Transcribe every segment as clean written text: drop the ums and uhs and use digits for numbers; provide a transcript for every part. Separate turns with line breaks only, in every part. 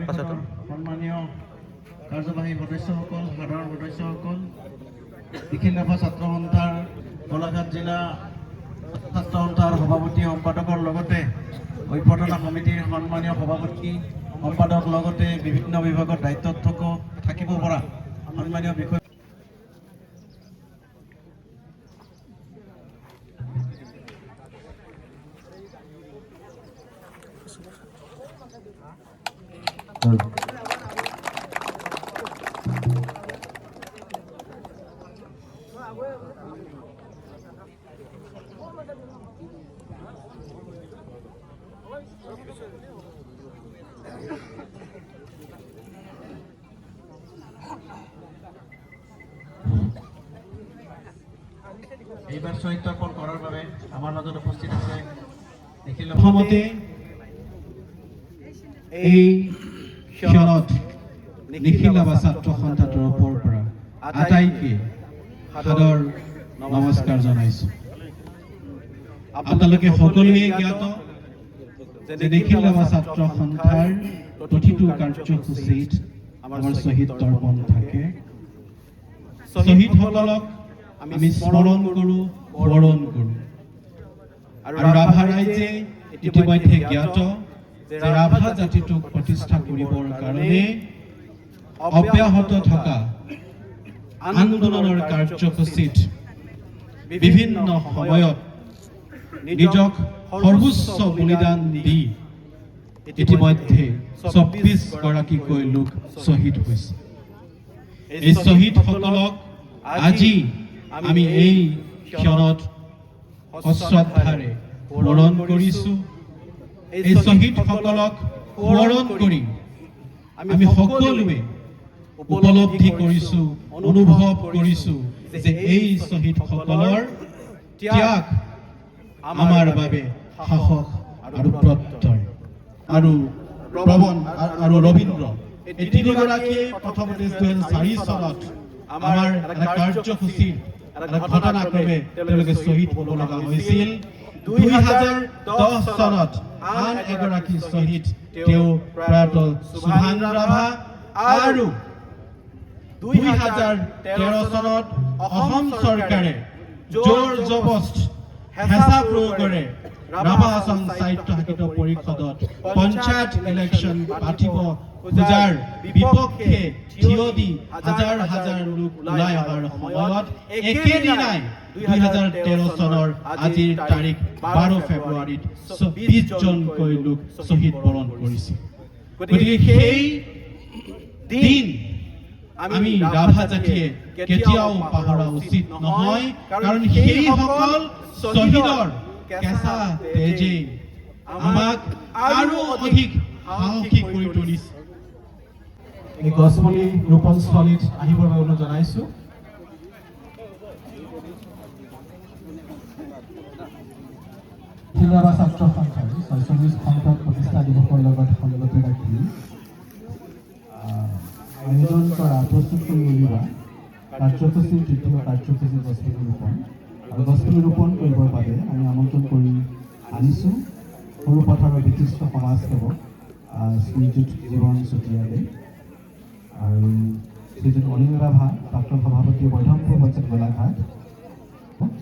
সন্মানীয় কাৰ্যবাহী সদস্যসকল, সাধাৰণ সদস্যসকল, নিখিল ৰাভা ছাত্ৰ সন্থাৰ গোলাঘাট জিলা ছাত্ৰ সন্থাৰ সভাপতি সম্পাদকৰ লগতে অভ্যৰ্থনা সমিতিৰ সন্মানীয় সভাপতি সম্পাদক লগতে বিভিন্ন বিভাগৰ দায়িত্বত থাকিব পৰা সন্মানীয় বিষয় এইবাৰ চৰিত্ৰাৰ্পণ কৰাৰ বাবে আমাৰ মাজত উপস্থিত আছে নিখিল অসমতে এই ক্ষণত নিখিল ৰাভা ছাত্ৰ সন্থাৰ তৰফৰ পৰা আটাইকে সাদৰ নমস্কাৰ জনাইছো। আপোনালোকে সকলোৱে জ্ঞাত যে নিখিল ৰাভা ছাত্ৰ সন্থাৰ প্ৰতিটো কাৰ্যসূচীত আমাৰ শ্বহীদ তৰ্পণ থাকে। শ্বহীদসকলক আমি স্মৰণ কৰোঁ, বৰণ কৰোঁ। আৰু ৰাভা ৰাইজে ইতিমধ্যে জ্ঞাত যে ৰাভা জাতিটোক প্ৰতিষ্ঠা কৰিবৰ কাৰণে অব্যাহত থকা আন্দোলনৰ কাৰ্যসূচীত বিভিন্ন সময়ত নিজক সৰ্বোচ্চ বলিদান দি ইতিমধ্যে ২৪ গৰাকীকৈ লোক শ্বহীদ হৈছে। এই শ্বহীদসকলক আজি আমি এই ক্ষণত অশ্ৰদ্ধাৰে বৰণ কৰিছোঁ। এই শ্বহীদসকলক স্মৰণ কৰি আমি সকলোৱে উপলব্ধি কৰিছোঁ, অনুভৱ কৰিছোঁ যে এই শ্বহীদসকলৰ ত্যাগ আমাৰ বাবে সাহস আৰু প্ৰত্যয়। আৰু প্ৰবন আৰু ৰবীন্দ্ৰ এই তিনিগৰাকীয়ে প্ৰথমতে ২০০৪ চনত আমাৰ এটা কাৰ্যসূচীৰ এটা ঘটনাক্ৰমে তেওঁলোকে শ্বহীদ হ'ব লগা হৈছিল। ২০১০ চনত আন এগৰাকী শ্বহীদ তেওঁ প্ৰয়াত সুভান ৰাভা আৰু ২০১৩ চনত অসম চৰকাৰে জোৰ জবস্ত হেঁচা প্ৰয়োগেৰে ৰাভা আসাম সাহিত্য শাসিত পৰিষদত পঞ্চায়ত ইলেকশ্যন পাতিব খোজাৰ বিপক্ষে থিয় দি হাজাৰ হাজাৰ লোক ওলাই অহাৰ সময়ত একেদিনাই ২০১৩ চনৰ আজিৰ তাৰিখ ১২ ফেব্ৰুৱাৰীত ২৪ জনকৈ লোক শ্বহীদ বৰণ কৰিছে। গতিকে সেই দিন আমি ৰাভা জাতিয়ে কেতিয়াও পাহৰা উচিত নহয়, কাৰণ সেইসকল শ্বহীদৰ কেঁচা তেজে আমাক আৰু অধিক সাহসী কৰি তুলিছে। এই গছপুলি ৰোপণস্থলীত আহিবৰ বাবে অনুৰোধ জনাইছোঁ। নিখিল ৰাভা ছাত্ৰ সন্থাৰ ৪৬ সংখ্যক প্ৰতিষ্ঠা দিৱসৰ লগত সংগতি ৰাখি আয়োজন কৰা প্ৰস্তুত কৰি উলিওৱা কাৰ্যসূচীৰ তৃতীয় কাৰ্যসূচী গছপুলি ৰোপণ। আৰু গছপুলি ৰোপণ কৰিবৰ বাবে আমি আমন্ত্ৰণ কৰি আনিছোঁ সৰুপথাৰৰ বিশিষ্ট সমাজসেৱক শ্ৰীযুত জীৱন চুতীয়ালৈ আৰু শ্ৰীযুত অনিল ৰাভা প্ৰাক্তন সভাপতি বৈধমপুৰ পঞ্চায়ত গোলাঘাট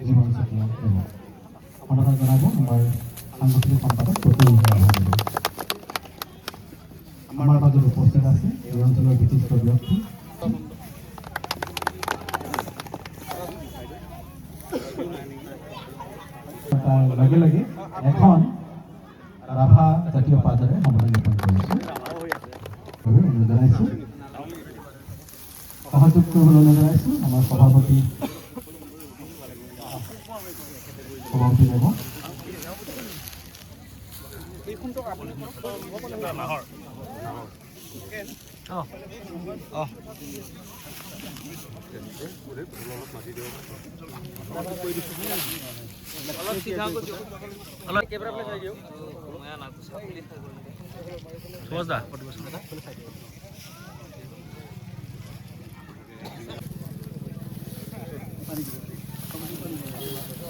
জীৱন চুতীয়া অনুৰোধ জনাব আমাৰ সাংগঠনিক সম্পাদক প্ৰতুল ৰাভা। আমাৰ মাজত উপস্থিত আছে এই অঞ্চলৰ বিশিষ্ট ব্যক্তি তাৰ লগে লগে এখন ৰাভা জাতীয় পাতেৰে সমাধান জ্ঞাপন কৰিছোঁ। অনুৰোধ জনাইছোঁ, সহযোগ কৰিবলৈ অনুৰোধ জনাইছোঁ আমাৰ সভাপতি দেৱ।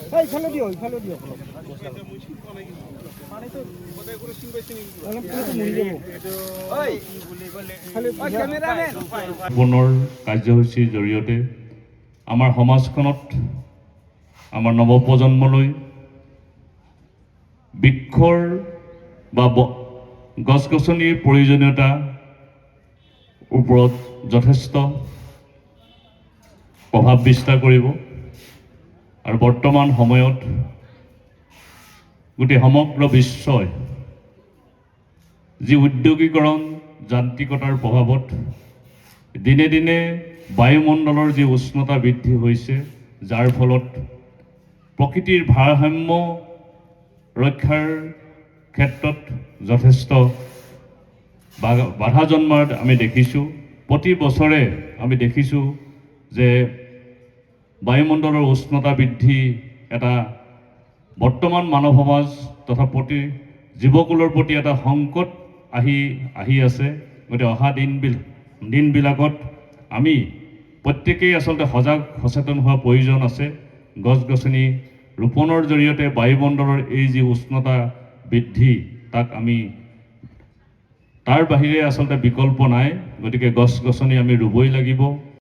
ইফালে দিও অলপ
পুনৰ কাৰ্যসূচীৰ জৰিয়তে আমাৰ সমাজখনত আমাৰ নৱপ্ৰজন্মলৈ বৃক্ষৰ বা গছ গছনিৰ প্ৰয়োজনীয়তা ওপৰত যথেষ্ট প্ৰভাৱ বিস্তাৰ কৰিব আৰু বৰ্তমান সময়ত গোটেই সমগ্ৰ বিশ্বই যি উদ্যোগীকৰণ যান্ত্ৰিকতাৰ প্ৰভাৱত দিনে দিনে বায়ুমণ্ডলৰ যি উষ্ণতা বৃদ্ধি হৈছে, যাৰ ফলত প্ৰকৃতিৰ ভাৰসাম্য ৰক্ষাৰ ক্ষেত্ৰত যথেষ্ট বাধা জন্মাৰ আমি দেখিছোঁ। প্ৰতি বছৰে আমি দেখিছোঁ যে বায়ুমণ্ডলৰ উষ্ণতা বৃদ্ধি এটা বৰ্তমান মানৱ সমাজ তথা প্ৰতি জীৱকুলৰ প্ৰতি এটা সংকট আহি আছে। গতিকে অহা দিনবিলাকত আমি প্ৰত্যেকেই আচলতে সজাগ সচেতন হোৱা প্ৰয়োজন আছে। গছ গছনি ৰোপণৰ জৰিয়তে বায়ুমণ্ডলৰ এই যি উষ্ণতা বৃদ্ধি তাক আমি তাৰ বাহিৰে আচলতে বিকল্প নাই। গতিকে গছ গছনি আমি ৰুবই লাগিব।